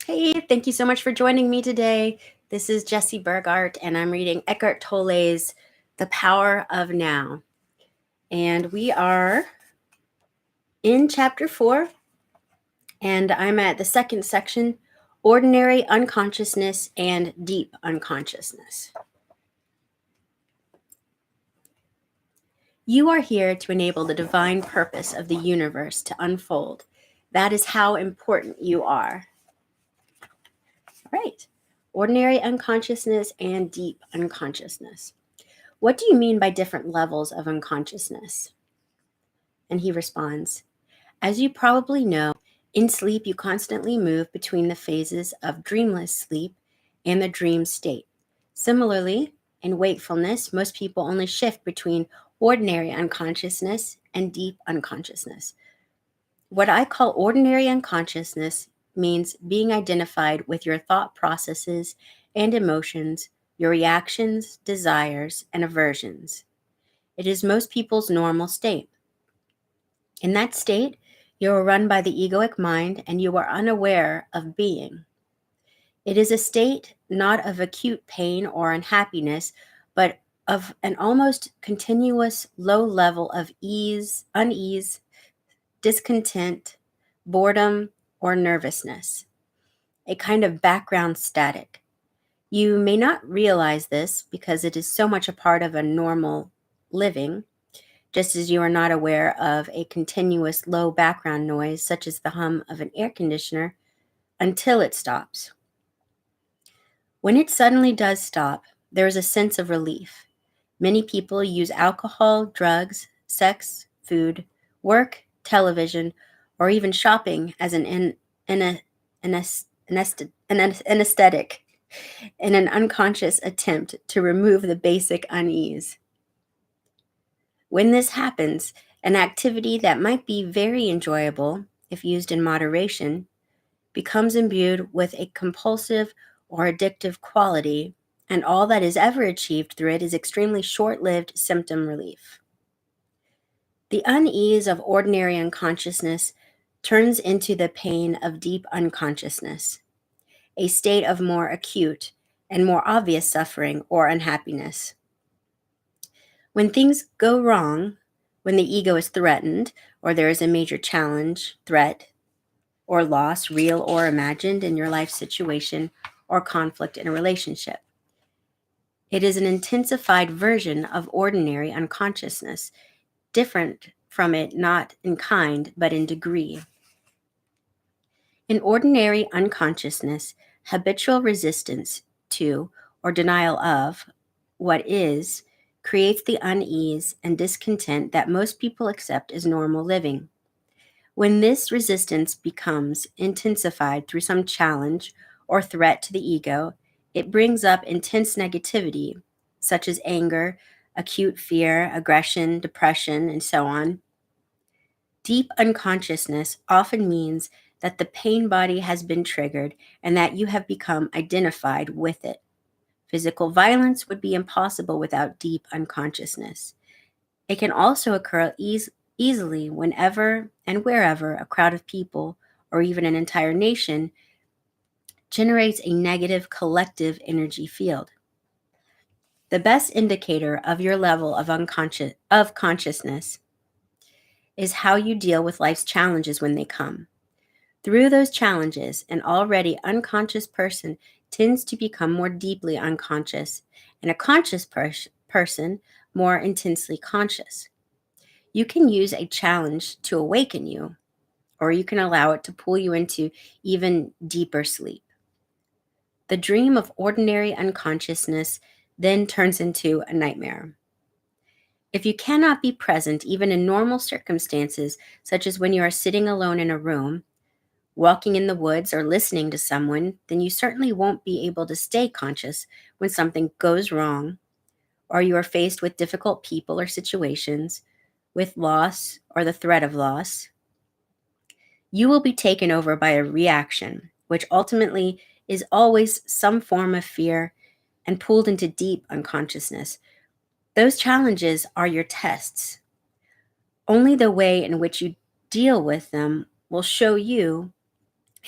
Hey, thank you so much for joining me today. This is Jessie Burgart, and I'm reading Eckhart Tolle's The Power of Now. And we are in chapter 4, and I'm at the second section, Ordinary Unconsciousness and Deep Unconsciousness. You are here to enable the divine purpose of the universe to unfold. That is how important you are. All right. Ordinary unconsciousness and deep unconsciousness. What do you mean by different levels of unconsciousness? And he responds, as you probably know, in sleep you constantly move between the phases of dreamless sleep and the dream state. Similarly, in wakefulness, most people only shift between ordinary unconsciousness and deep unconsciousness. What I call ordinary unconsciousness means being identified with your thought processes and emotions, your reactions, desires, and aversions. It is most people's normal state. In that state, you are run by the egoic mind and you are unaware of being. It is a state not of acute pain or unhappiness, but of an almost continuous low level of unease, discontent, boredom, or nervousness, a kind of background static. You may not realize this because it is so much a part of a normal living, just as you are not aware of a continuous low background noise, such as the hum of an air conditioner, until it stops. When it suddenly does stop, there is a sense of relief. Many people use alcohol, drugs, sex, food, work, television, or even shopping as an anesthetic in an unconscious attempt to remove the basic unease. When this happens, an activity that might be very enjoyable, if used in moderation, becomes imbued with a compulsive or addictive quality, and all that is ever achieved through it is extremely short-lived symptom relief. The unease of ordinary unconsciousness turns into the pain of deep unconsciousness, a state of more acute and more obvious suffering or unhappiness. When things go wrong, when the ego is threatened, or there is a major challenge, threat, or loss, real or imagined, in your life situation or conflict in a relationship, it is an intensified version of ordinary unconsciousness, different from it not in kind but in degree. In ordinary unconsciousness, habitual resistance to or denial of what is creates the unease and discontent that most people accept as normal living. When this resistance becomes intensified through some challenge or threat to the ego, it brings up intense negativity, such as anger, acute fear, aggression, depression, and so on. Deep unconsciousness often means that the pain body has been triggered and that you have become identified with it. Physical violence would be impossible without deep unconsciousness. It can also occur easily whenever and wherever a crowd of people, or even an entire nation, generates a negative collective energy field. The best indicator of your level of consciousness is how you deal with life's challenges when they come. Through those challenges, an already unconscious person tends to become more deeply unconscious, and a conscious person more intensely conscious. You can use a challenge to awaken you, or you can allow it to pull you into even deeper sleep. The dream of ordinary unconsciousness then turns into a nightmare. If you cannot be present even in normal circumstances, such as when you are sitting alone in a room, walking in the woods, or listening to someone, then you certainly won't be able to stay conscious when something goes wrong, or you are faced with difficult people or situations, with loss or the threat of loss. You will be taken over by a reaction, which ultimately is always some form of fear, and pulled into deep unconsciousness. Those challenges are your tests. Only the way in which you deal with them will show you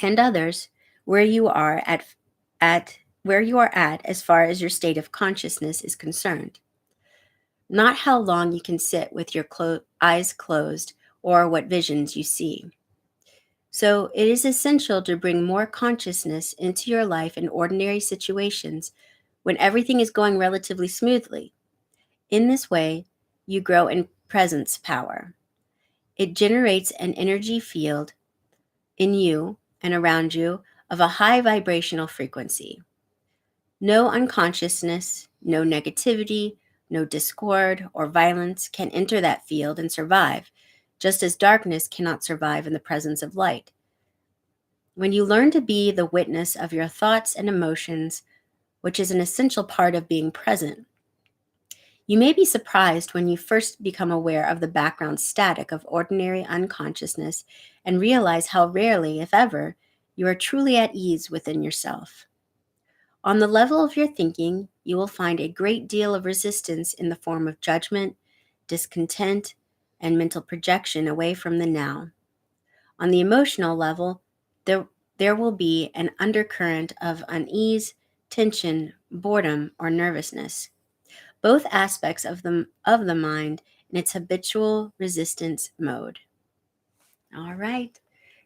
and others where you are at where you are at as far as your state of consciousness is concerned, not how long you can sit with your eyes closed or what visions you see. So, it is essential to bring more consciousness into your life in ordinary situations when everything is going relatively smoothly. In this way, you grow in presence power. It generates an energy field in you and around you of a high vibrational frequency. No unconsciousness, no negativity, no discord or violence can enter that field and survive, just as darkness cannot survive in the presence of light. When you learn to be the witness of your thoughts and emotions, which is an essential part of being present, you may be surprised when you first become aware of the background static of ordinary unconsciousness and realize how rarely, if ever, you are truly at ease within yourself. On the level of your thinking, you will find a great deal of resistance in the form of judgment, discontent, and mental projection away from the now. On the emotional level, there will be an undercurrent of unease, tension, boredom, or nervousness, both aspects of the mind in its habitual resistance mode. All right.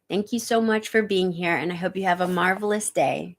Thank you so much for being here, and I hope you have a marvelous day.